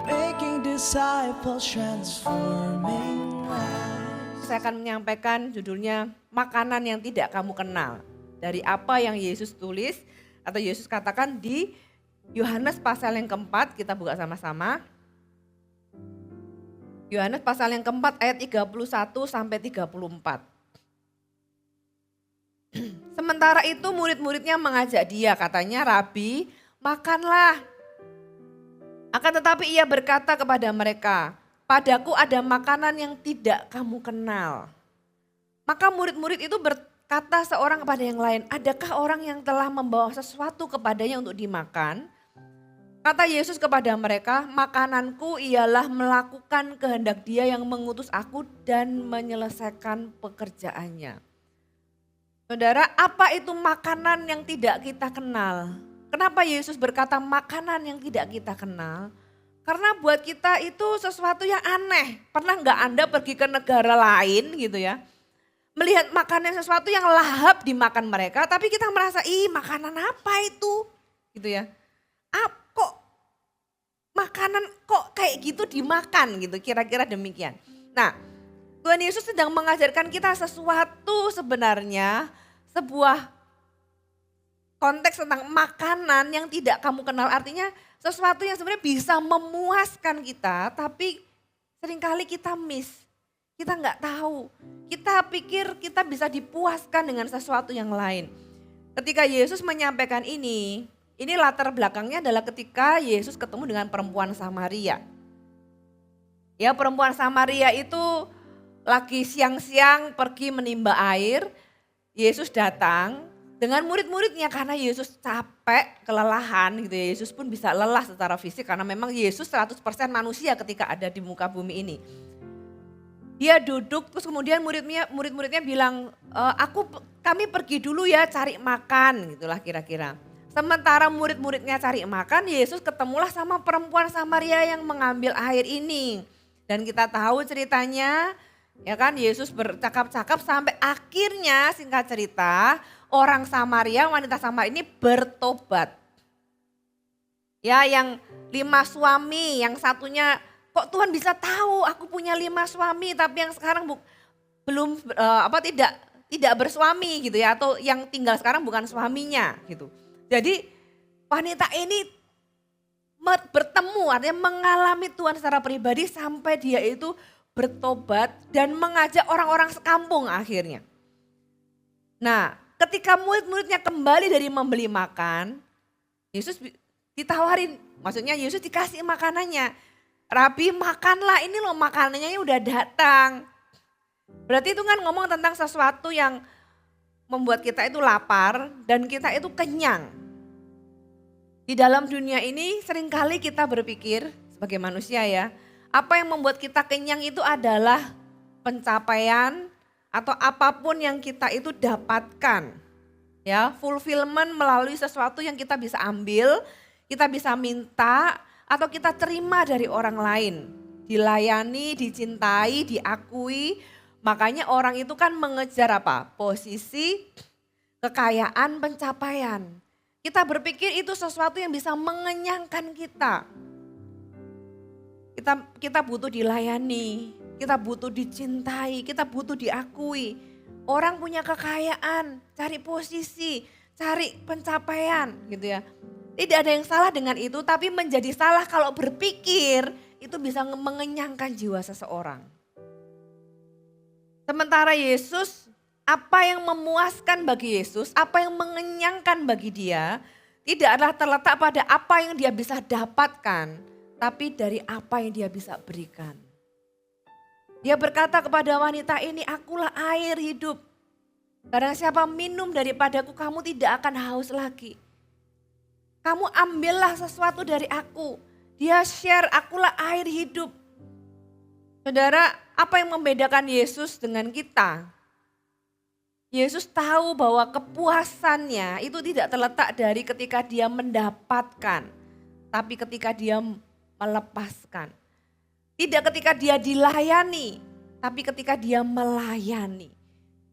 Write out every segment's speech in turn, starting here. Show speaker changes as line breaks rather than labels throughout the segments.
making disciples, transforming lives.
Saya akan menyampaikan judulnya makanan yang tidak kamu kenal. Dari apa yang Yesus tulis atau Yesus katakan di Yohanes pasal yang keempat, kita buka sama-sama. Yohanes pasal yang keempat ayat 31 sampai 34. Sementara itu murid-muridnya mengajak dia, katanya, "Rabi, makanlah." Akan tetapi ia berkata kepada mereka, "Padaku ada makanan yang tidak kamu kenal." Maka murid-murid itu berkata seorang kepada yang lain, "Adakah orang yang telah membawa sesuatu kepadanya untuk dimakan?" Kata Yesus kepada mereka, "Makananku ialah melakukan kehendak Dia yang mengutus aku dan menyelesaikan pekerjaannya." Saudara, apa itu makanan yang tidak kita kenal? Kenapa Yesus berkata makanan yang tidak kita kenal? Karena buat kita itu sesuatu yang aneh. Pernah nggak Anda pergi ke negara lain gitu ya? Melihat makanan sesuatu yang lahap dimakan mereka, tapi kita merasa, ih makanan apa itu? Gitu ya. Kok makanan kok kayak gitu dimakan gitu, kira-kira demikian. Nah, Tuhan Yesus sedang mengajarkan kita sesuatu sebenarnya, sebuah konteks tentang makanan yang tidak kamu kenal. Artinya sesuatu yang sebenarnya bisa memuaskan kita, tapi seringkali kita miss. Kita nggak tahu. Kita pikir kita bisa dipuaskan dengan sesuatu yang lain. Ketika Yesus menyampaikan ini latar belakangnya adalah ketika Yesus ketemu dengan perempuan Samaria. Ya, perempuan Samaria itu lagi siang-siang pergi menimba air. Yesus datang dengan murid-muridnya karena Yesus capek, kelelahan gitu ya. Yesus pun bisa lelah secara fisik karena memang Yesus 100% manusia ketika ada di muka bumi ini. Dia duduk terus kemudian murid-muridnya bilang, kami pergi dulu ya cari makan, gitulah kira-kira. Sementara murid-muridnya cari makan, Yesus ketemulah sama perempuan Samaria yang mengambil air ini. Dan kita tahu ceritanya, ya kan, Yesus bercakap-cakap sampai akhirnya singkat cerita orang Samaria, wanita Samaria ini bertobat. Ya, yang 5 suami, yang satunya, kok Tuhan bisa tahu aku punya 5 suami tapi yang sekarang tidak bersuami gitu ya, atau yang tinggal sekarang bukan suaminya gitu. Jadi wanita ini bertemu, artinya mengalami Tuhan secara pribadi sampai dia itu bertobat dan mengajak orang-orang sekampung akhirnya. Nah, ketika murid-muridnya kembali dari membeli makan, Yesus ditawarin, maksudnya Yesus dikasih makanannya. "Rabi, makanlah, ini loh makanannya udah datang." Berarti itu kan ngomong tentang sesuatu yang membuat kita itu lapar dan kita itu kenyang. Di dalam dunia ini seringkali kita berpikir sebagai manusia ya, apa yang membuat kita kenyang itu adalah pencapaian atau apapun yang kita itu dapatkan. Ya, fulfillment melalui sesuatu yang kita bisa ambil, kita bisa minta atau kita terima dari orang lain. Dilayani, dicintai, diakui. Makanya orang itu kan mengejar apa? Posisi, kekayaan, pencapaian. Kita berpikir itu sesuatu yang bisa mengenyangkan kita. Kita butuh dilayani, kita butuh dicintai, kita butuh diakui. Orang punya kekayaan, cari posisi, cari pencapaian gitu ya. Tidak ada yang salah dengan itu, tapi menjadi salah kalau berpikir itu bisa mengenyangkan jiwa seseorang. Sementara Yesus, apa yang memuaskan bagi Yesus, apa yang mengenyangkan bagi dia, tidak adalah terletak pada apa yang dia bisa dapatkan, tapi dari apa yang dia bisa berikan. Dia berkata kepada wanita ini, "Akulah air hidup. Barang siapa minum daripadaku, kamu tidak akan haus lagi. Kamu ambillah sesuatu dari aku." Dia share, "Akulah air hidup." Saudara, apa yang membedakan Yesus dengan kita? Yesus tahu bahwa kepuasannya itu tidak terletak dari ketika dia mendapatkan, tapi ketika dia melepaskan. Tidak ketika dia dilayani, tapi ketika dia melayani.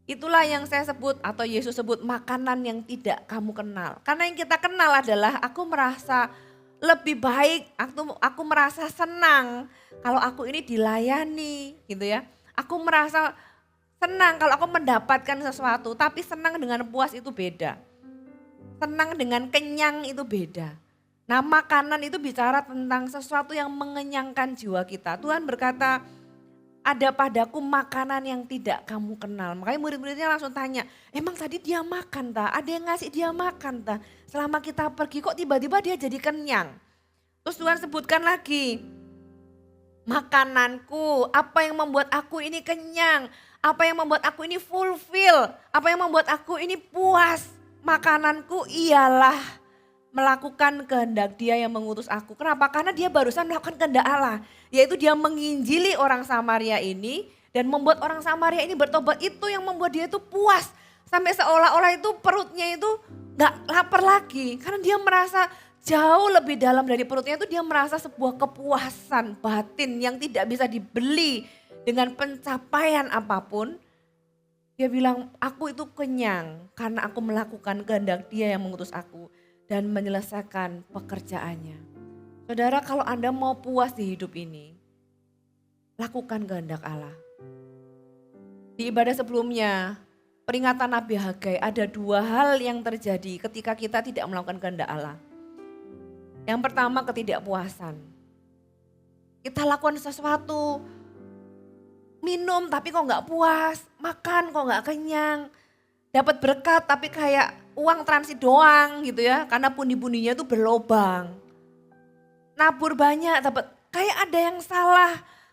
Itulah yang saya sebut atau Yesus sebut makanan yang tidak kamu kenal. Karena yang kita kenal adalah aku merasa lebih baik, aku merasa senang kalau aku ini dilayani gitu ya. Aku merasa senang kalau aku mendapatkan sesuatu, tapi senang dengan puas itu beda. Senang dengan kenyang itu beda. Nah, makanan itu bicara tentang sesuatu yang mengenyangkan jiwa kita. Tuhan berkata, ada padaku makanan yang tidak kamu kenal. Makanya murid-muridnya langsung tanya, emang tadi dia makan tak? Ada yang ngasih dia makan tak? Selama kita pergi kok tiba-tiba dia jadi kenyang. Terus Tuhan sebutkan lagi, makananku, apa yang membuat aku ini kenyang, apa yang membuat aku ini fulfill, apa yang membuat aku ini puas. Makananku ialah melakukan kehendak Dia yang mengutus aku. Kenapa? Karena dia barusan melakukan kehendak Allah, yaitu dia menginjili orang Samaria ini dan membuat orang Samaria ini bertobat. Itu yang membuat dia itu puas, sampai seolah-olah itu perutnya itu gak lapar lagi, karena dia merasa jauh lebih dalam dari perutnya itu dia merasa sebuah kepuasan batin yang tidak bisa dibeli dengan pencapaian apapun. Dia bilang, aku itu kenyang karena aku melakukan kehendak Dia yang mengutus aku dan menyelesaikan pekerjaannya. Saudara, kalau Anda mau puas di hidup ini, lakukan kehendak Allah. Di ibadah sebelumnya, peringatan Nabi Hagai, ada 2 hal yang terjadi ketika kita tidak melakukan kehendak Allah. Yang pertama, ketidakpuasan. Kita lakukan sesuatu, minum tapi kok gak puas, makan kok gak kenyang, dapat berkat tapi kayak uang transit doang gitu ya, karena pundi-pundinya itu berlobang. Nabur banyak dapat, kayak ada yang salah,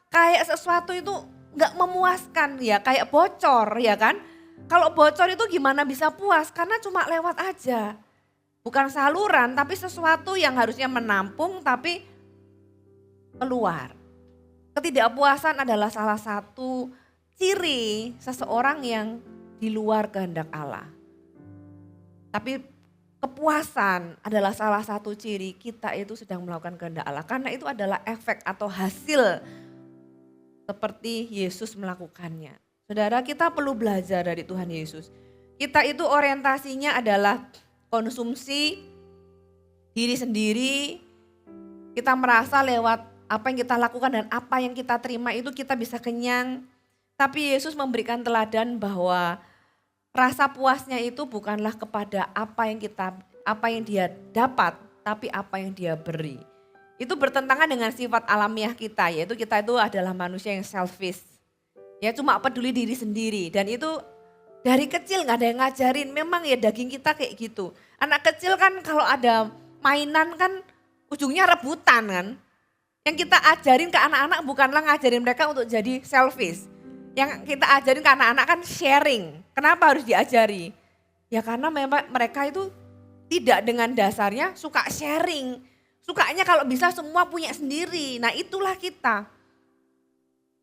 kayak sesuatu itu gak memuaskan ya, kayak bocor ya kan. Kalau bocor itu gimana bisa puas, karena cuma lewat aja. Bukan saluran tapi sesuatu yang harusnya menampung tapi keluar. Ketidakpuasan adalah salah satu ciri seseorang yang di luar kehendak Allah. Tapi kepuasan adalah salah satu ciri kita itu sedang melakukan kehendak Allah. Karena itu adalah efek atau hasil seperti Yesus melakukannya. Saudara, kita perlu belajar dari Tuhan Yesus. Kita itu orientasinya adalah konsumsi diri sendiri. Kita merasa lewat apa yang kita lakukan dan apa yang kita terima itu kita bisa kenyang. Tapi Yesus memberikan teladan bahwa rasa puasnya itu bukanlah kepada apa yang dia dapat, tapi apa yang dia beri. Itu bertentangan dengan sifat alamiah kita, yaitu kita itu adalah manusia yang selfish. Ya, cuma peduli diri sendiri, dan itu dari kecil gak ada yang ngajarin, memang ya daging kita kayak gitu. Anak kecil kan kalau ada mainan kan ujungnya rebutan kan. Yang kita ajarin ke anak-anak bukanlah ngajarin mereka untuk jadi selfish. Yang kita ajarin ke anak-anak kan sharing. Kenapa harus diajari? Ya karena memang mereka itu tidak dengan dasarnya suka sharing. Sukanya kalau bisa semua punya sendiri. Nah itulah kita.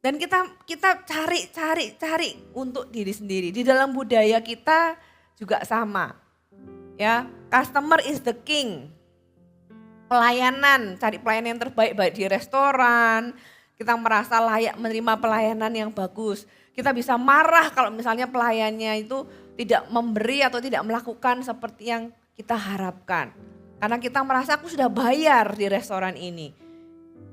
Dan kita cari untuk diri sendiri. Di dalam budaya kita juga sama. Ya, customer is the king. Pelayanan, cari pelayanan yang terbaik baik di restoran, kita merasa layak menerima pelayanan yang bagus. Kita bisa marah kalau misalnya pelayannya itu tidak memberi atau tidak melakukan seperti yang kita harapkan. Karena kita merasa aku sudah bayar di restoran ini.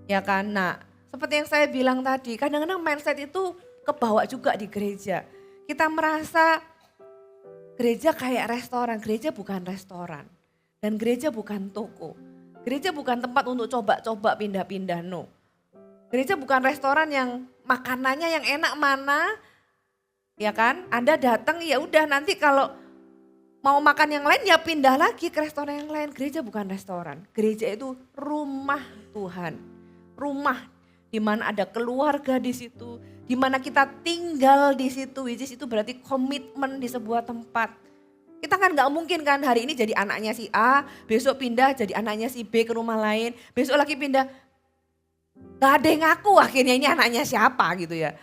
Ya kan, nah seperti yang saya bilang tadi, kadang-kadang mindset itu kebawa juga di gereja. Kita merasa gereja kayak restoran, gereja bukan restoran. Dan gereja bukan toko. Gereja bukan tempat untuk coba-coba pindah-pindah, no. Gereja bukan restoran yang makanannya yang enak mana, ya kan? Anda datang ya udah nanti kalau mau makan yang lain ya pindah lagi ke restoran yang lain. Gereja bukan restoran, gereja itu rumah Tuhan. Rumah di mana ada keluarga di situ, di mana kita tinggal di situ, which is itu berarti komitmen di sebuah tempat. Kita kan gak mungkin kan hari ini jadi anaknya si A, besok pindah jadi anaknya si B ke rumah lain, besok lagi pindah. Gak ada yang ngaku akhirnya ini anaknya siapa gitu ya.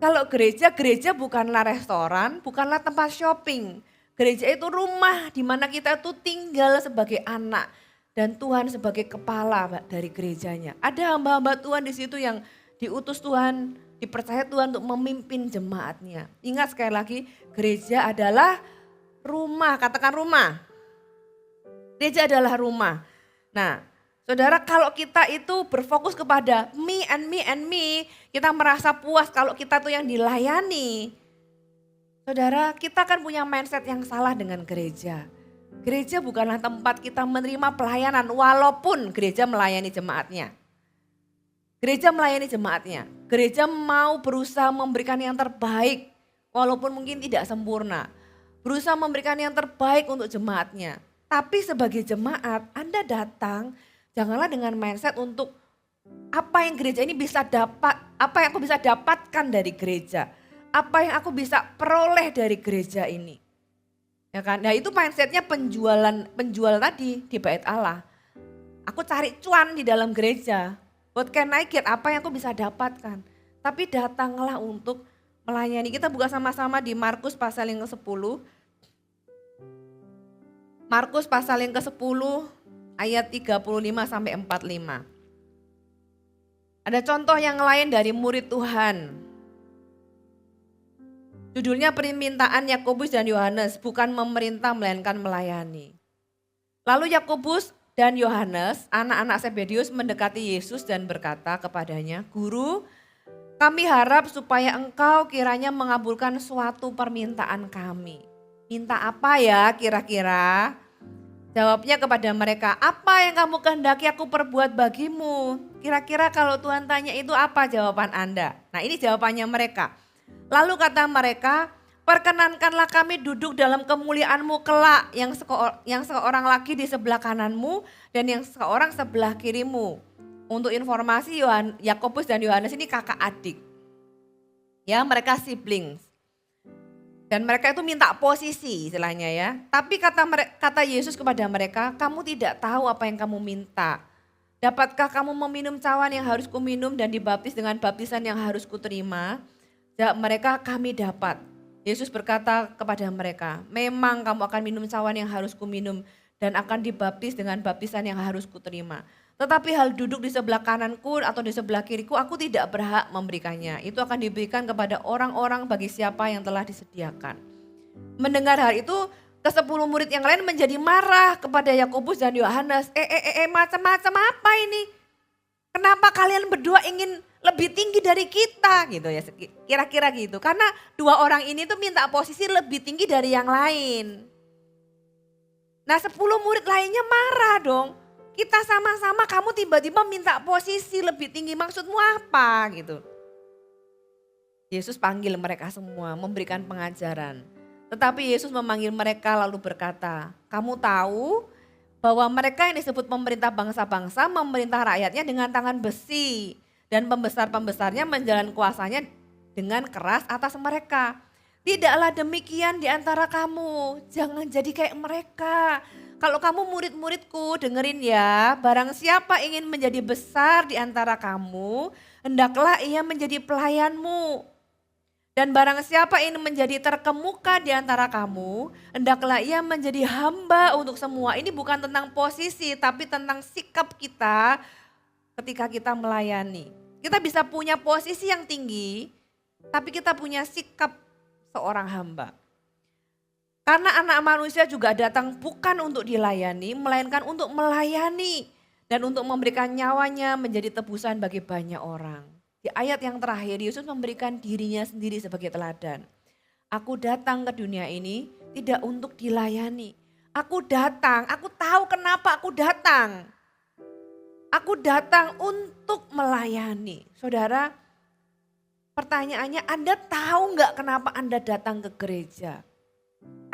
Kalau gereja bukanlah restoran, bukanlah tempat shopping. Gereja itu rumah di mana kita tuh tinggal sebagai anak. Dan Tuhan sebagai kepala dari gerejanya. Ada hamba-hamba Tuhan di situ yang diutus Tuhan, dipercaya Tuhan untuk memimpin jemaatnya. Ingat sekali lagi, gereja adalah rumah, katakan rumah. Gereja adalah rumah. Nah, saudara, kalau kita itu berfokus kepada me and me and me, kita merasa puas kalau kita tuh yang dilayani. Saudara, kita kan punya mindset yang salah dengan gereja. Gereja bukanlah tempat kita menerima pelayanan walaupun gereja melayani jemaatnya. Gereja melayani jemaatnya. Gereja mau berusaha memberikan yang terbaik walaupun mungkin tidak sempurna. Berusaha memberikan yang terbaik untuk jemaatnya. Tapi sebagai jemaat, Anda datang janganlah dengan mindset untuk apa yang gereja ini bisa dapat, apa yang aku bisa dapatkan dari gereja. Apa yang aku bisa peroleh dari gereja ini. Ya kan? Nah itu mindsetnya penjual tadi di bait Allah. Aku cari cuan di dalam gereja. What can I get? Apa yang aku bisa dapatkan? Tapi datanglah untuk melayani. Kita buka sama-sama di Markus pasal yang ke-10. Markus pasal yang ke-10 ayat 35 sampai 45. Ada contoh yang lain dari murid Tuhan. Judulnya permintaan Yakobus dan Yohanes, bukan memerintah melainkan melayani. Lalu Yakobus dan Yohanes, anak-anak Zebedius mendekati Yesus dan berkata kepadanya, "Guru, kami harap supaya engkau kiranya mengabulkan suatu permintaan kami." Minta apa ya kira-kira? Jawabnya kepada mereka, "Apa yang kamu kehendaki aku perbuat bagimu?" Kira-kira kalau Tuhan tanya itu apa jawaban Anda? Nah ini jawabannya mereka. Lalu kata mereka, "Perkenankanlah kami duduk dalam kemuliaan-Mu kelak, yang seorang lagi di sebelah kananmu dan yang seorang sebelah kirimu." Untuk informasi, Yakobus dan Yohanes ini kakak adik. Ya, mereka siblings. Dan mereka itu minta posisi istilahnya ya. Tapi kata Yesus kepada mereka, "Kamu tidak tahu apa yang kamu minta. Dapatkah kamu meminum cawan yang harus kuminum dan dibaptis dengan baptisan yang harus kuterima?" Jawab mereka, "Kami dapat." Yesus berkata kepada mereka, "Memang kamu akan minum cawan yang harus kuminum dan akan dibaptis dengan baptisan yang harus kuterima. Tetapi hal duduk di sebelah kananku atau di sebelah kiriku, aku tidak berhak memberikannya. Itu akan diberikan kepada orang-orang bagi siapa yang telah disediakan." Mendengar hal itu, ke-10 murid yang lain menjadi marah kepada Yakobus dan Yohanes. Macam-macam apa ini? Kenapa kalian berdua ingin lebih tinggi dari kita gitu ya, kira-kira gitu. Karena dua orang ini tuh minta posisi lebih tinggi dari yang lain. Nah 10 murid lainnya marah dong. Kita sama-sama, kamu tiba-tiba minta posisi lebih tinggi, maksudmu apa gitu. Yesus panggil mereka semua, memberikan pengajaran. Tetapi Yesus memanggil mereka lalu berkata, "Kamu tahu bahwa mereka yang disebut pemerintah bangsa-bangsa memerintah rakyatnya dengan tangan besi. Dan pembesar-pembesarnya menjalan kuasanya dengan keras atas mereka. Tidaklah demikian di antara kamu, jangan jadi kayak mereka. Kalau kamu murid-muridku, dengerin ya, barang siapa ingin menjadi besar di antara kamu, hendaklah ia menjadi pelayanmu. Dan barang siapa ingin menjadi terkemuka di antara kamu, hendaklah ia menjadi hamba untuk semua." Ini bukan tentang posisi, tapi tentang sikap kita ketika kita melayani. Kita bisa punya posisi yang tinggi, tapi kita punya sikap seorang hamba. Karena anak manusia juga datang bukan untuk dilayani, melainkan untuk melayani. Dan untuk memberikan nyawanya menjadi tebusan bagi banyak orang. Di ayat yang terakhir, Yesus memberikan dirinya sendiri sebagai teladan. "Aku datang ke dunia ini tidak untuk dilayani. Aku datang, aku tahu kenapa aku datang. Aku datang untuk melayani." Saudara, pertanyaannya, Anda tahu nggak kenapa Anda datang ke gereja?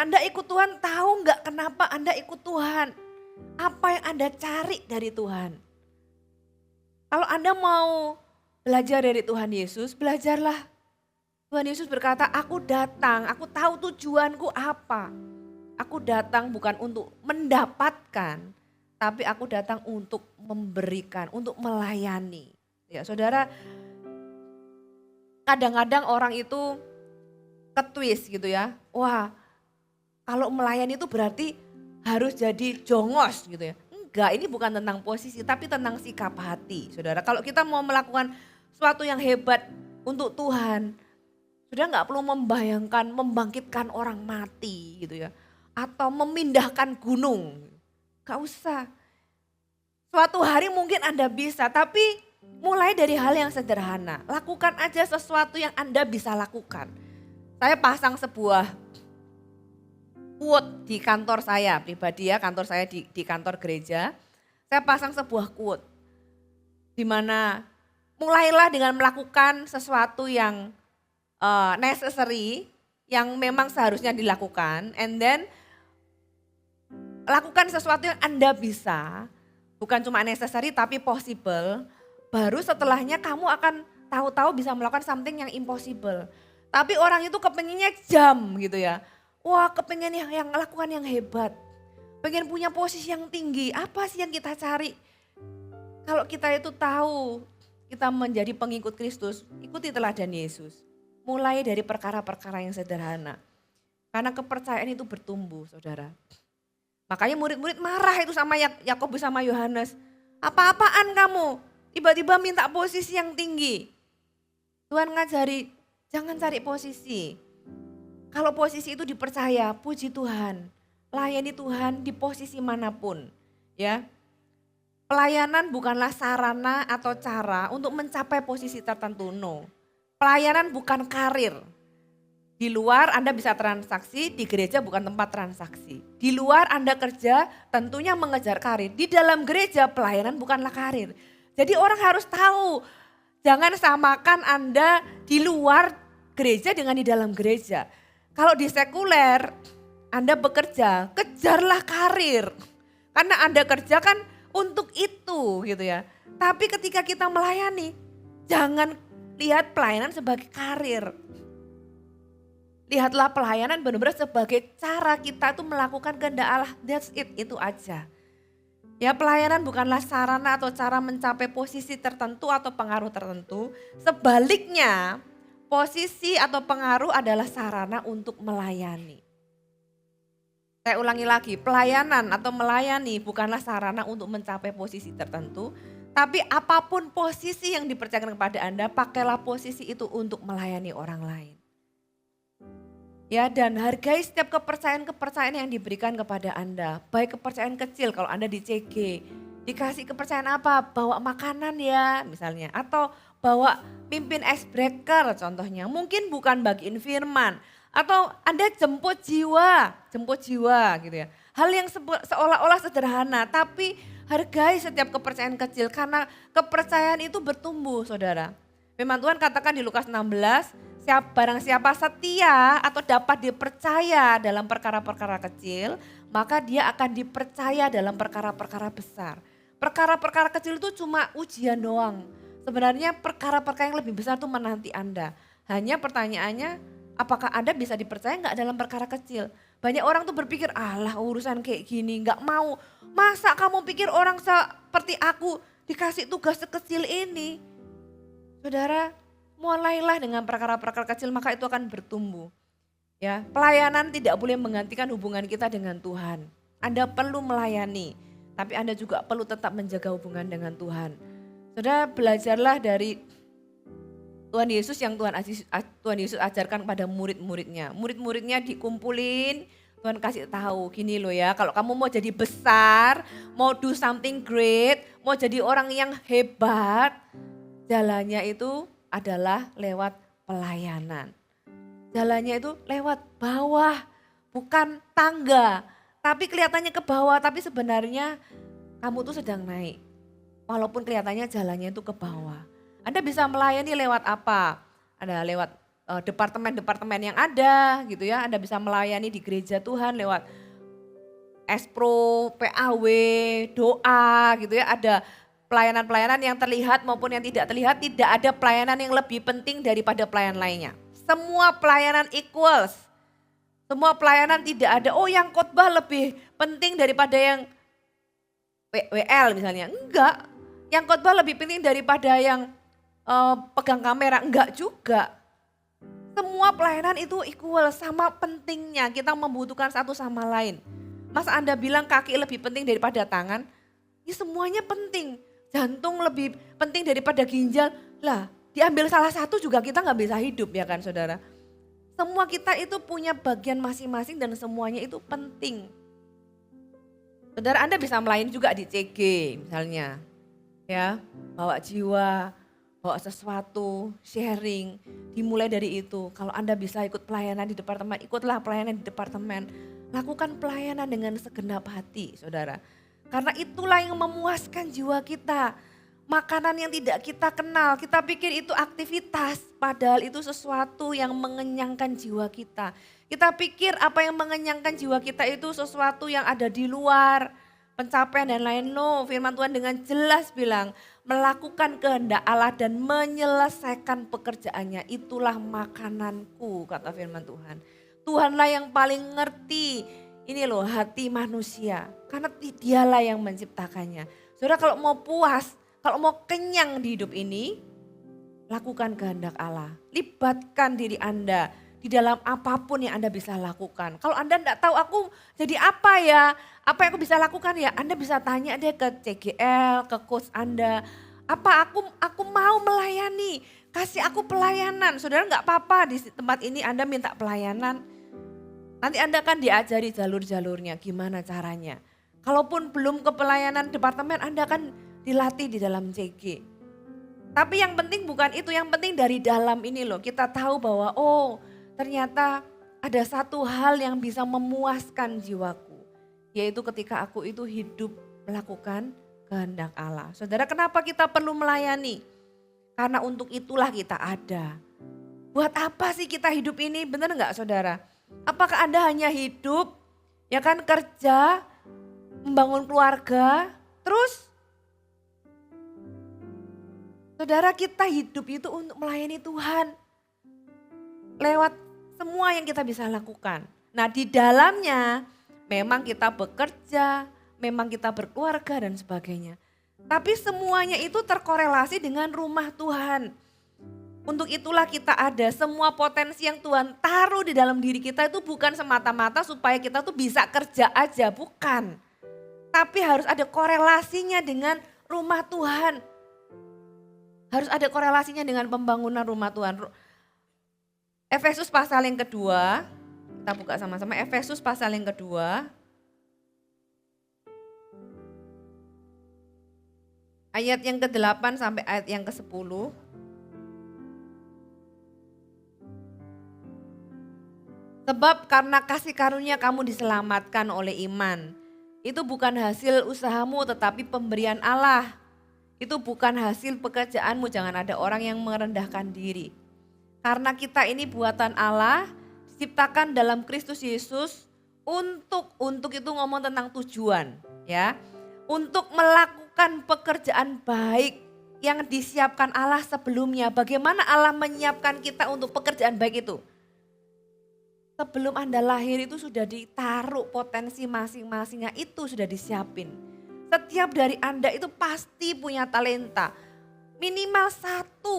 Anda ikut Tuhan, tahu nggak kenapa Anda ikut Tuhan? Apa yang Anda cari dari Tuhan? Kalau Anda mau belajar dari Tuhan Yesus, belajarlah. Tuhan Yesus berkata, "Aku datang, aku tahu tujuanku apa. Aku datang bukan untuk mendapatkan, tapi aku datang untuk memberikan, untuk melayani." Ya, saudara, kadang-kadang orang itu ketwist gitu ya. Wah, kalau melayani itu berarti harus jadi jongos gitu ya. Enggak, ini bukan tentang posisi tapi tentang sikap hati. Saudara, kalau kita mau melakukan sesuatu yang hebat untuk Tuhan, sudah nggak perlu membayangkan membangkitkan orang mati gitu ya. Atau memindahkan gunung. Gak usah. Suatu hari mungkin Anda bisa, tapi mulai dari hal yang sederhana. Lakukan aja sesuatu yang Anda bisa lakukan. Saya pasang sebuah quote di kantor saya pribadi ya, kantor saya di kantor gereja. Saya pasang sebuah quote di mana mulailah dengan melakukan sesuatu yang necessary, yang memang seharusnya dilakukan, and then lakukan sesuatu yang Anda bisa, bukan cuma necessary tapi possible. Baru setelahnya kamu akan tahu-tahu bisa melakukan something yang impossible. Tapi orang itu kepengennya jam gitu ya. Wah, kepengen yang lakukan yang hebat. Pengen punya posisi yang tinggi. Apa sih yang kita cari? Kalau kita itu tahu kita menjadi pengikut Kristus, ikuti teladan Yesus. Mulai dari perkara-perkara yang sederhana. Karena kepercayaan itu bertumbuh, saudara. Makanya murid-murid marah itu sama Yakobus sama Yohanes. Apa-apaan kamu? Tiba-tiba minta posisi yang tinggi. Tuhan ngajari, jangan cari posisi. Kalau posisi itu dipercaya, puji Tuhan. Layani Tuhan di posisi manapun. Ya, pelayanan bukanlah sarana atau cara untuk mencapai posisi tertentu, no. Pelayanan bukan karir. Di luar Anda bisa transaksi, di gereja bukan tempat transaksi. Di luar Anda kerja tentunya mengejar karir. Di dalam gereja pelayanan bukanlah karir. Jadi orang harus tahu, jangan samakan Anda di luar gereja dengan di dalam gereja. Kalau di sekuler Anda bekerja, kejarlah karir. Karena Anda kerja kan untuk itu gitu ya. Tapi ketika kita melayani, jangan lihat pelayanan sebagai karir. Lihatlah pelayanan benar-benar sebagai cara kita tuh melakukan kehendak Allah. That's it, itu aja. Ya, pelayanan bukanlah sarana atau cara mencapai posisi tertentu atau pengaruh tertentu. Sebaliknya, posisi atau pengaruh adalah sarana untuk melayani. Saya ulangi lagi, pelayanan atau melayani bukanlah sarana untuk mencapai posisi tertentu. Tapi apapun posisi yang dipercayakan kepada Anda, pakailah posisi itu untuk melayani orang lain. Ya, dan hargai setiap kepercayaan yang diberikan kepada Anda. Baik kepercayaan kecil kalau Anda di CG. Dikasih kepercayaan apa? Bawa makanan ya misalnya. Atau bawa pimpin icebreaker contohnya. Mungkin bukan bagiin firman. Atau Anda jemput jiwa gitu ya. Hal yang seolah-olah sederhana tapi hargai setiap kepercayaan kecil karena kepercayaan itu bertumbuh, saudara. Firman Tuhan katakan di Lukas 16, barang siapa setia atau dapat dipercaya dalam perkara-perkara kecil, maka dia akan dipercaya dalam perkara-perkara besar. Perkara-perkara kecil itu cuma ujian doang. Sebenarnya perkara-perkara yang lebih besar itu menanti Anda. Hanya pertanyaannya, apakah Anda bisa dipercaya enggak dalam perkara kecil? Banyak orang tuh berpikir, alah urusan kayak gini enggak mau. Masa kamu pikir orang seperti aku dikasih tugas sekecil ini? Saudara, mulailah dengan perkara-perkara kecil maka itu akan bertumbuh. Ya, pelayanan tidak boleh menggantikan hubungan kita dengan Tuhan. Anda perlu melayani, tapi Anda juga perlu tetap menjaga hubungan dengan Tuhan. Saudara, belajarlah dari Tuhan Yesus yang Tuhan Yesus ajarkan kepada murid-muridnya. Murid-muridnya dikumpulin, Tuhan kasih tahu gini loh ya, kalau kamu mau jadi besar, mau do something great, mau jadi orang yang hebat, jalannya itu adalah lewat pelayanan. Jalannya itu lewat bawah, bukan tangga. Tapi kelihatannya ke bawah, tapi sebenarnya kamu tuh sedang naik. Walaupun kelihatannya jalannya itu ke bawah. Anda bisa melayani lewat apa? Ada lewat departemen-departemen yang ada gitu ya. Anda bisa melayani di gereja Tuhan lewat Espro, PAW, doa gitu ya. Ada pelayanan-pelayanan yang terlihat maupun yang tidak terlihat. Tidak ada pelayanan yang lebih penting daripada pelayanan lainnya. Semua pelayanan equals. Semua pelayanan tidak ada, oh yang khotbah lebih penting daripada yang WL misalnya. Enggak, yang khotbah lebih penting daripada yang pegang kamera, enggak juga. Semua pelayanan itu equal, sama pentingnya kita membutuhkan satu sama lain. Masa Anda bilang kaki lebih penting daripada tangan? Ya semuanya penting. Jantung lebih penting daripada ginjal. Lah diambil salah satu juga kita gak bisa hidup ya kan saudara. Semua kita itu punya bagian masing-masing dan semuanya itu penting. Saudara, Anda bisa melayani juga di CG misalnya. Ya, bawa jiwa, bawa sesuatu, sharing, dimulai dari itu. Kalau Anda bisa ikut pelayanan di departemen, ikutlah pelayanan di departemen. Lakukan pelayanan dengan segenap hati, saudara. Karena itulah yang memuaskan jiwa kita. Makanan yang tidak kita kenal, kita pikir itu aktivitas, padahal itu sesuatu yang mengenyangkan jiwa kita. Kita pikir apa yang mengenyangkan jiwa kita itu sesuatu yang ada di luar, pencapaian dan lain. No, firman Tuhan dengan jelas bilang, melakukan kehendak Allah dan menyelesaikan pekerjaannya, itulah makananku, kata firman Tuhan. Tuhanlah yang paling ngerti ini loh hati manusia, karena dialah yang menciptakannya. Saudara, kalau mau puas, kalau mau kenyang di hidup ini, lakukan kehendak Allah. Libatkan diri Anda di dalam apapun yang Anda bisa lakukan. Kalau Anda tidak tahu aku jadi apa ya, apa yang aku bisa lakukan ya, Anda bisa tanya deh ke CGL, ke coach Anda. Apa aku mau melayani, kasih aku pelayanan. Saudara, nggak apa-apa di tempat ini Anda minta pelayanan. Nanti Anda akan diajari jalur-jalurnya, gimana caranya. Kalaupun belum ke pelayanan departemen, Anda akan dilatih di dalam CG. Tapi yang penting bukan itu, yang penting dari dalam ini loh. Kita tahu bahwa ternyata ada satu hal yang bisa memuaskan jiwaku. Yaitu ketika aku itu hidup melakukan kehendak Allah. Saudara, kenapa kita perlu melayani? Karena untuk itulah kita ada. Buat apa sih kita hidup ini? Benar enggak saudara? Apakah Anda hanya hidup, ya kan, kerja, membangun keluarga, terus saudara, kita hidup itu untuk melayani Tuhan. Lewat semua yang kita bisa lakukan. Nah, di dalamnya memang kita bekerja, memang kita berkeluarga dan sebagainya. Tapi semuanya itu terkorelasi dengan rumah Tuhan. Untuk itulah kita ada, semua potensi yang Tuhan taruh di dalam diri kita itu bukan semata-mata supaya kita tuh bisa kerja aja, bukan. Tapi harus ada korelasinya dengan rumah Tuhan. Harus ada korelasinya dengan pembangunan rumah Tuhan. Efesus pasal yang kedua, kita buka sama-sama Efesus pasal yang kedua. Ayat yang ke-8 sampai ayat yang ke-10. Sebab karena kasih karunia kamu diselamatkan oleh iman. Itu bukan hasil usahamu tetapi pemberian Allah. Itu bukan hasil pekerjaanmu, jangan ada orang yang merendahkan diri. Karena kita ini buatan Allah, diciptakan dalam Kristus Yesus untuk itu ngomong tentang tujuan, ya. Untuk melakukan pekerjaan baik yang disiapkan Allah sebelumnya. Bagaimana Allah menyiapkan kita untuk pekerjaan baik itu? Sebelum Anda lahir itu sudah ditaruh potensi masing-masingnya, itu sudah disiapin. Setiap dari Anda itu pasti punya talenta. Minimal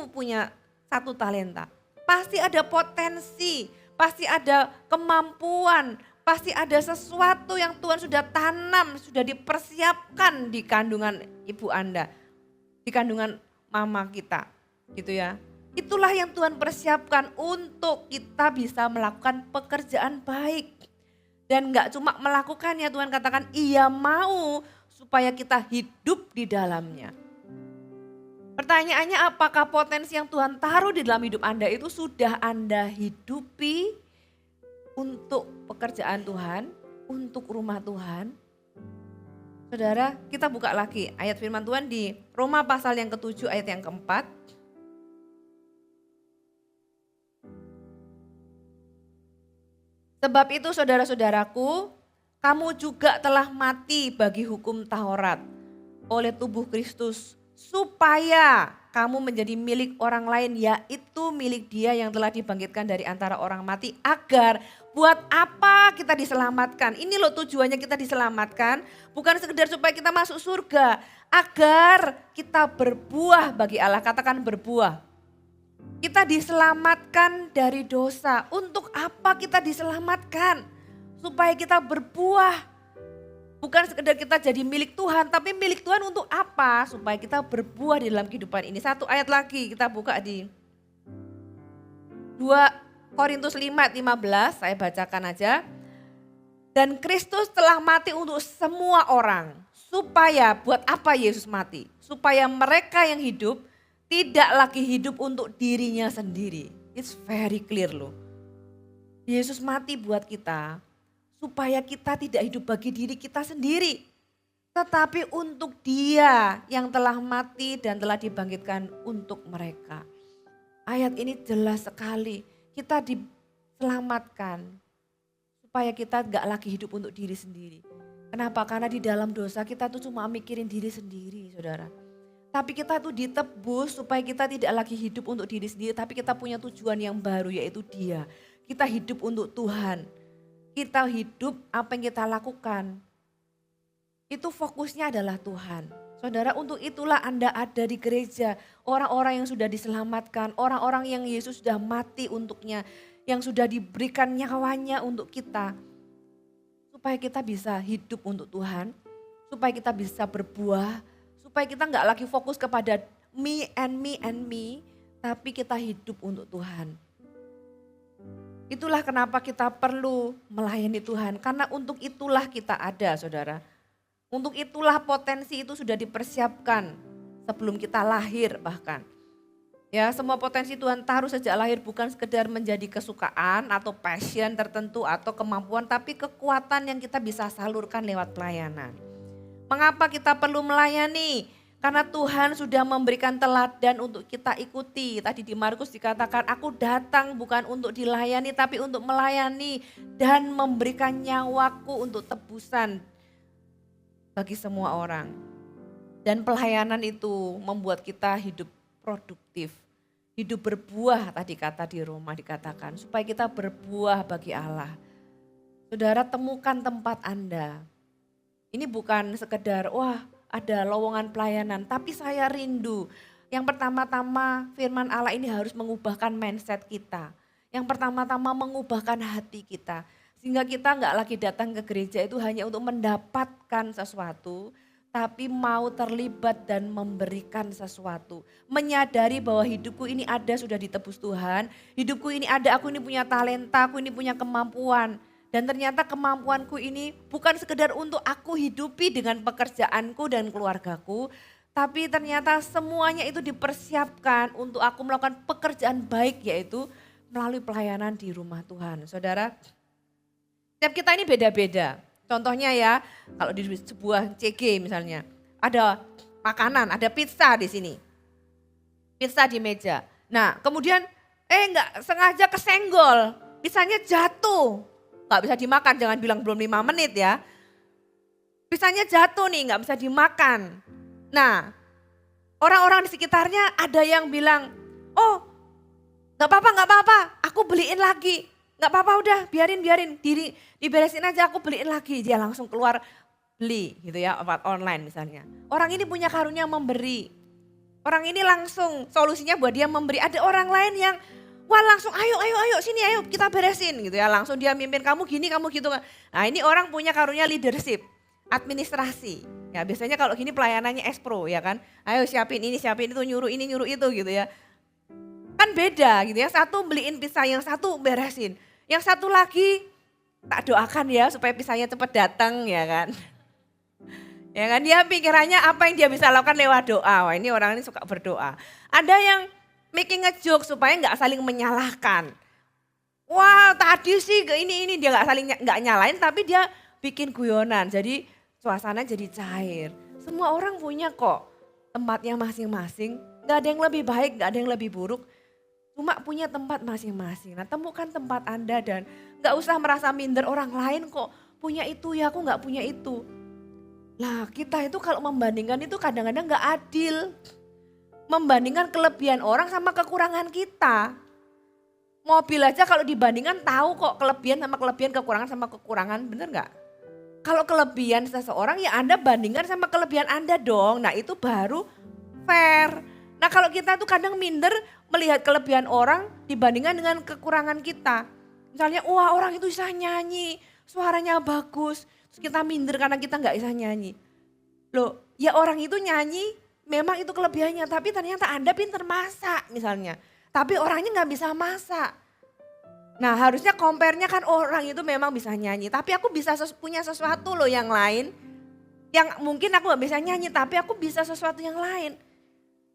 punya satu talenta. Pasti ada potensi, pasti ada kemampuan, pasti ada sesuatu yang Tuhan sudah tanam, sudah dipersiapkan di kandungan ibu Anda. Di kandungan mama kita, gitu ya. Itulah yang Tuhan persiapkan untuk kita bisa melakukan pekerjaan baik. Dan gak cuma melakukannya, Tuhan katakan Ia mau supaya kita hidup di dalamnya. Pertanyaannya, apakah potensi yang Tuhan taruh di dalam hidup Anda itu sudah Anda hidupi untuk pekerjaan Tuhan, untuk rumah Tuhan? Saudara, kita buka lagi ayat firman Tuhan di Roma pasal yang ke-7 ayat yang ke-4. Sebab itu saudara-saudaraku, kamu juga telah mati bagi hukum Taurat oleh tubuh Kristus, supaya kamu menjadi milik orang lain, yaitu milik Dia yang telah dibangkitkan dari antara orang mati, agar buat apa kita diselamatkan. Ini loh tujuannya kita diselamatkan, bukan sekedar supaya kita masuk surga, agar kita berbuah bagi Allah. Katakan berbuah. Kita diselamatkan dari dosa. Untuk apa kita diselamatkan? Supaya kita berbuah. Bukan sekedar kita jadi milik Tuhan, tapi milik Tuhan untuk apa? Supaya kita berbuah di dalam kehidupan ini. Satu ayat lagi kita buka di 2 Korintus 5:15, saya bacakan aja. Dan Kristus telah mati untuk semua orang. Supaya, buat apa Yesus mati? Supaya mereka yang hidup tidak lagi hidup untuk dirinya sendiri. It's very clear loh. Yesus mati buat kita supaya kita tidak hidup bagi diri kita sendiri. Tetapi untuk Dia yang telah mati dan telah dibangkitkan untuk mereka. Ayat ini jelas sekali. Kita diselamatkan supaya kita gak lagi hidup untuk diri sendiri. Kenapa? Karena di dalam dosa kita tuh cuma mikirin diri sendiri, saudara. Tapi kita tuh ditebus supaya kita tidak lagi hidup untuk diri sendiri. Tapi kita punya tujuan yang baru, yaitu Dia. Kita hidup untuk Tuhan. Kita hidup apa yang kita lakukan. Itu fokusnya adalah Tuhan. Saudara, untuk itulah Anda ada di gereja. Orang-orang yang sudah diselamatkan, orang-orang yang Yesus sudah mati untuknya, yang sudah diberikan nyawanya untuk kita. Supaya kita bisa hidup untuk Tuhan, supaya kita bisa berbuah, supaya kita nggak lagi fokus kepada me and me and me, tapi kita hidup untuk Tuhan. Itulah kenapa kita perlu melayani Tuhan, karena untuk itulah kita ada, saudara. Untuk itulah potensi itu sudah dipersiapkan sebelum kita lahir bahkan. Ya, semua potensi Tuhan taruh sejak lahir bukan sekedar menjadi kesukaan atau passion tertentu atau kemampuan, tapi kekuatan yang kita bisa salurkan lewat pelayanan. Mengapa kita perlu melayani? Karena Tuhan sudah memberikan teladan untuk kita ikuti. Tadi di Markus dikatakan, aku datang bukan untuk dilayani tapi untuk melayani dan memberikan nyawaku untuk tebusan bagi semua orang. Dan pelayanan itu membuat kita hidup produktif. Hidup berbuah tadi kata di Roma dikatakan. Supaya kita berbuah bagi Allah. Saudara, temukan tempat Anda. Ini bukan sekedar wah ada lowongan pelayanan. Tapi saya rindu. Yang pertama-tama firman Allah ini harus mengubahkan mindset kita. Yang pertama-tama mengubahkan hati kita. Sehingga kita nggak lagi datang ke gereja itu hanya untuk mendapatkan sesuatu, tapi mau terlibat dan memberikan sesuatu. Menyadari bahwa hidupku ini ada sudah ditebus Tuhan, hidupku ini ada, aku ini punya talenta, aku ini punya kemampuan. Dan ternyata kemampuanku ini bukan sekedar untuk aku hidupi dengan pekerjaanku dan keluargaku, tapi ternyata semuanya itu dipersiapkan untuk aku melakukan pekerjaan baik, yaitu melalui pelayanan di rumah Tuhan. Saudara, setiap kita ini beda-beda. Contohnya ya, kalau di sebuah CG misalnya, ada makanan, ada pizza di sini. Pizza di meja. Nah, kemudian nggak sengaja kesenggol, pizzanya jatuh. Nggak bisa dimakan, jangan bilang belum 5 menit ya. Pizzanya jatuh nih, nggak bisa dimakan. Nah, orang-orang di sekitarnya ada yang bilang, oh nggak apa-apa, aku beliin lagi. Nggak apa-apa udah biarin, diberesin aja aku beliin lagi. Dia langsung keluar beli gitu ya, lewat online misalnya. Orang ini punya karunia memberi. Orang ini langsung solusinya buat dia memberi. Ada orang lain yang wah langsung ayo sini ayo kita beresin gitu ya. Langsung dia mimpin kamu gini kamu gitu. Nah ini orang punya karunia leadership, administrasi. Ya biasanya kalau gini pelayanannya expro ya kan. Ayo siapin ini itu, nyuruh ini nyuruh itu gitu ya. Kan beda gitu ya, satu beliin pizza, yang satu beresin. Yang satu lagi tak doakan ya supaya pizzanya cepat datang ya kan. Ya kan, dia pikirannya apa yang dia bisa lakukan lewat doa. Wah ini orang ini suka berdoa. Ada yang making a joke supaya nggak saling menyalahkan. Wah tadi sih ini dia nggak nyalain tapi dia bikin guyonan. Jadi suasana jadi cair. Semua orang punya kok tempatnya masing-masing. Nggak ada yang lebih baik, nggak ada yang lebih buruk. Cuma punya tempat masing-masing. Nah temukan tempat Anda dan gak usah merasa minder orang lain kok punya itu ya aku gak punya itu. Lah kita itu kalau membandingkan itu kadang-kadang gak adil. Membandingkan kelebihan orang sama kekurangan kita. Mobil aja kalau dibandingkan tahu kok kelebihan kekurangan sama kekurangan, bener gak? Kalau kelebihan seseorang ya Anda bandingkan sama kelebihan Anda dong. Nah itu baru fair. Nah kalau kita tuh kadang minder melihat kelebihan orang dibandingkan dengan kekurangan kita. Misalnya wah orang itu bisa nyanyi, suaranya bagus. Terus kita minder karena kita gak bisa nyanyi. Loh ya orang itu nyanyi memang itu kelebihannya. Tapi ternyata Anda pinter masak misalnya. Tapi orangnya gak bisa masak. Nah harusnya compare-nya kan orang itu memang bisa nyanyi. Tapi aku bisa punya sesuatu loh yang lain. Yang mungkin aku gak bisa nyanyi tapi aku bisa sesuatu yang lain.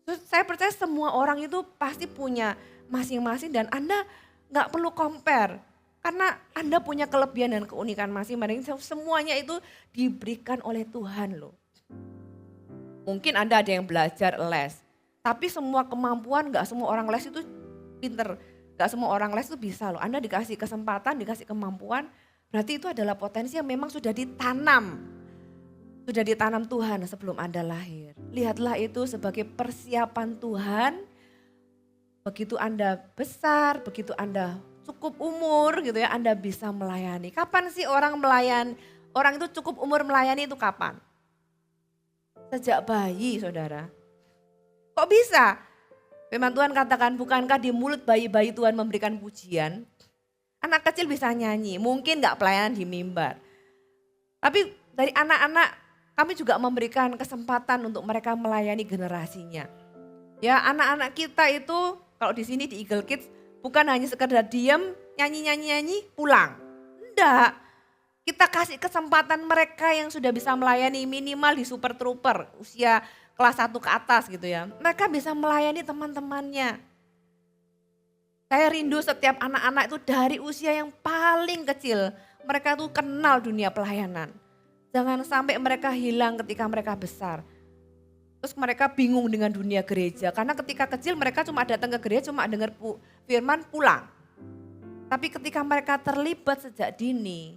Terus saya percaya semua orang itu pasti punya masing-masing dan Anda gak perlu compare. Karena Anda punya kelebihan dan keunikan masing-masing. Semuanya itu diberikan oleh Tuhan loh. Mungkin Anda ada yang belajar les. Tapi semua kemampuan gak semua orang les itu pinter. Gak semua orang les itu bisa loh. Anda dikasih kesempatan, dikasih kemampuan. Berarti itu adalah potensi yang memang sudah ditanam. Sudah ditanam Tuhan sebelum Anda lahir. Lihatlah itu sebagai persiapan Tuhan. Begitu Anda besar, begitu Anda cukup umur gitu ya, Anda bisa melayani. Kapan sih orang itu cukup umur melayani itu kapan? Sejak bayi saudara. Kok bisa? Firman Tuhan katakan, bukankah di mulut bayi-bayi Tuhan memberikan pujian? Anak kecil bisa nyanyi, mungkin gak pelayanan di mimbar. Tapi dari anak-anak kami juga memberikan kesempatan untuk mereka melayani generasinya. Ya anak-anak kita itu kalau di sini di Eagle Kids bukan hanya sekedar diam, nyanyi-nyanyi, pulang. Enggak, kita kasih kesempatan mereka yang sudah bisa melayani minimal di Super Trooper, usia kelas 1 ke atas gitu ya. Mereka bisa melayani teman-temannya. Saya rindu setiap anak-anak itu dari usia yang paling kecil, mereka tuh kenal dunia pelayanan. Jangan sampai mereka hilang ketika mereka besar. Terus mereka bingung dengan dunia gereja. Karena ketika kecil mereka cuma datang ke gereja, cuma dengar firman pulang. Tapi ketika mereka terlibat sejak dini,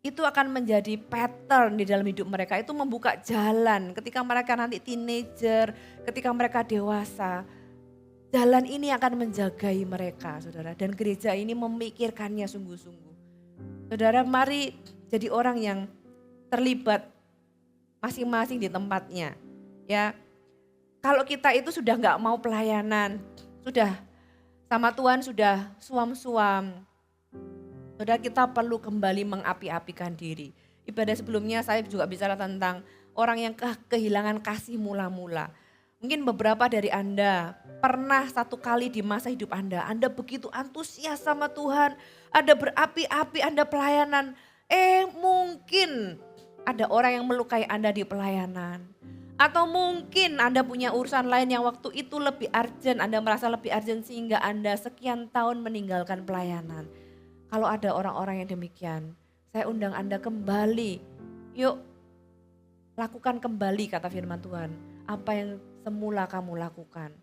itu akan menjadi pattern di dalam hidup mereka. Itu membuka jalan ketika mereka nanti teenager, ketika mereka dewasa. Jalan ini akan menjagai mereka saudara. Dan gereja ini memikirkannya sungguh-sungguh. Saudara mari jadi orang yang terlibat masing-masing di tempatnya. Ya, kalau kita itu sudah nggak mau pelayanan, sudah sama Tuhan sudah suam-suam, saudara kita perlu kembali mengapi-apikan diri. Ibadah sebelumnya saya juga bicara tentang orang yang kehilangan kasih mula-mula. Mungkin beberapa dari Anda pernah satu kali di masa hidup Anda begitu antusias sama Tuhan, Anda berapi-api, Anda pelayanan. Mungkin ada orang yang melukai Anda di pelayanan. Atau mungkin Anda punya urusan lain yang waktu itu lebih urgent, Anda merasa lebih urgent sehingga Anda sekian tahun meninggalkan pelayanan. Kalau ada orang-orang yang demikian, saya undang Anda kembali. Yuk, lakukan kembali kata firman Tuhan. Apa yang semula kamu lakukan.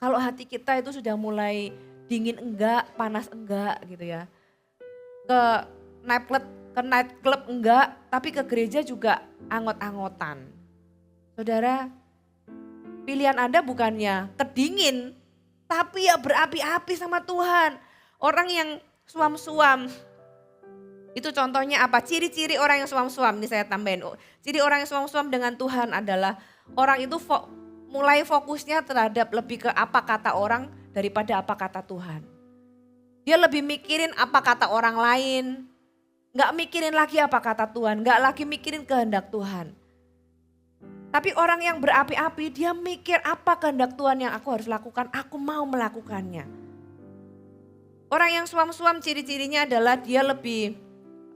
Kalau hati kita itu sudah mulai dingin enggak, panas enggak gitu ya. Ke nightclub enggak, tapi ke gereja juga angot-angotan. Saudara, pilihan Anda bukannya kedingin, tapi ya berapi-api sama Tuhan. Orang yang suam-suam, itu contohnya apa? Ciri-ciri orang yang suam-suam, ini saya tambahin. Ciri orang yang suam-suam dengan Tuhan adalah orang itu mulai fokusnya terhadap lebih ke apa kata orang daripada apa kata Tuhan. Dia lebih mikirin apa kata orang lain, gak mikirin lagi apa kata Tuhan, gak lagi mikirin kehendak Tuhan. Tapi orang yang berapi-api dia mikir apa kehendak Tuhan yang aku harus lakukan, aku mau melakukannya. Orang yang suam-suam ciri-cirinya adalah dia lebih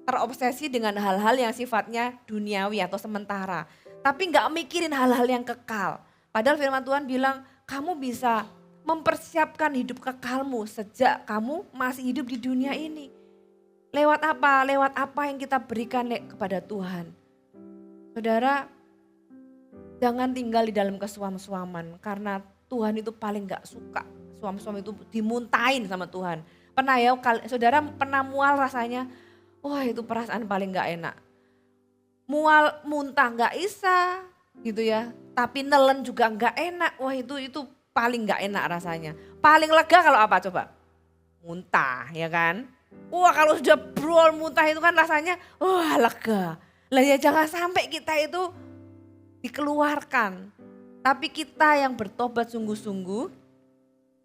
terobsesi dengan hal-hal yang sifatnya duniawi atau sementara. Tapi gak mikirin hal-hal yang kekal. Padahal firman Tuhan bilang kamu bisa mempersiapkan hidup kekalmu sejak kamu masih hidup di dunia ini. Lewat apa? Lewat apa yang kita berikan kepada Tuhan. Saudara, jangan tinggal di dalam kesuam-suaman karena Tuhan itu paling gak suka. Suam-suam itu dimuntahin sama Tuhan. Pernah ya, saudara pernah mual rasanya, wah itu perasaan paling gak enak. Mual muntah gak bisa gitu ya, tapi nelen juga gak enak, wah itu paling gak enak rasanya. Paling lega kalau apa coba? Muntah ya kan. Wah kalau sudah brol muntah itu kan rasanya wah lega. Lah ya jangan sampai kita itu dikeluarkan. Tapi kita yang bertobat sungguh-sungguh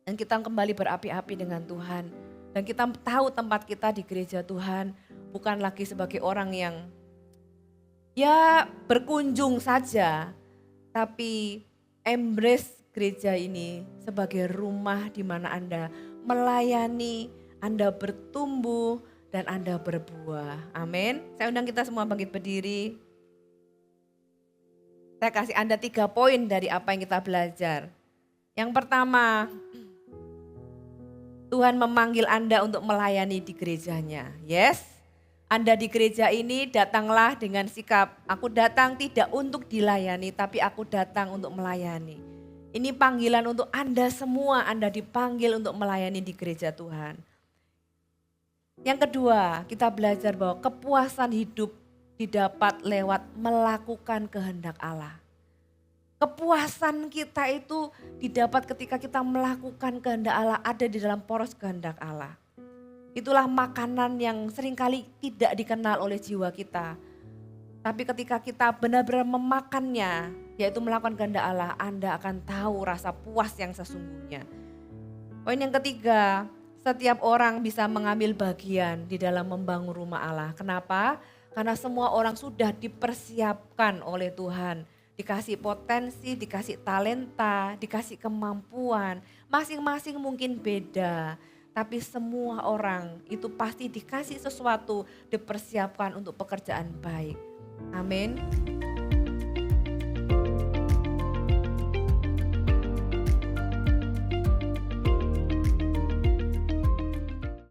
dan kita kembali berapi-api dengan Tuhan. Dan kita tahu tempat kita di gereja Tuhan bukan lagi sebagai orang yang ya berkunjung saja. Tapi embrace gereja ini sebagai rumah di mana Anda melayani, Anda bertumbuh, dan Anda berbuah. Amin. Saya undang kita semua bangkit berdiri. Saya kasih Anda 3 poin dari apa yang kita belajar. Yang pertama, Tuhan memanggil Anda untuk melayani di gerejanya. Yes, Anda di gereja ini datanglah dengan sikap, aku datang tidak untuk dilayani, tapi aku datang untuk melayani. Ini panggilan untuk Anda semua, Anda dipanggil untuk melayani di gereja Tuhan. Yang kedua, kita belajar bahwa kepuasan hidup didapat lewat melakukan kehendak Allah. Kepuasan kita itu didapat ketika kita melakukan kehendak Allah, ada di dalam poros kehendak Allah. Itulah makanan yang seringkali tidak dikenal oleh jiwa kita. Tapi ketika kita benar-benar memakannya, yaitu melakukan kehendak Allah, Anda akan tahu rasa puas yang sesungguhnya. Poin yang ketiga, setiap orang bisa mengambil bagian di dalam membangun rumah Allah. Kenapa? Karena semua orang sudah dipersiapkan oleh Tuhan. Dikasih potensi, dikasih talenta, dikasih kemampuan. Masing-masing mungkin beda. Tapi semua orang itu pasti dikasih sesuatu, dipersiapkan untuk pekerjaan baik. Amin.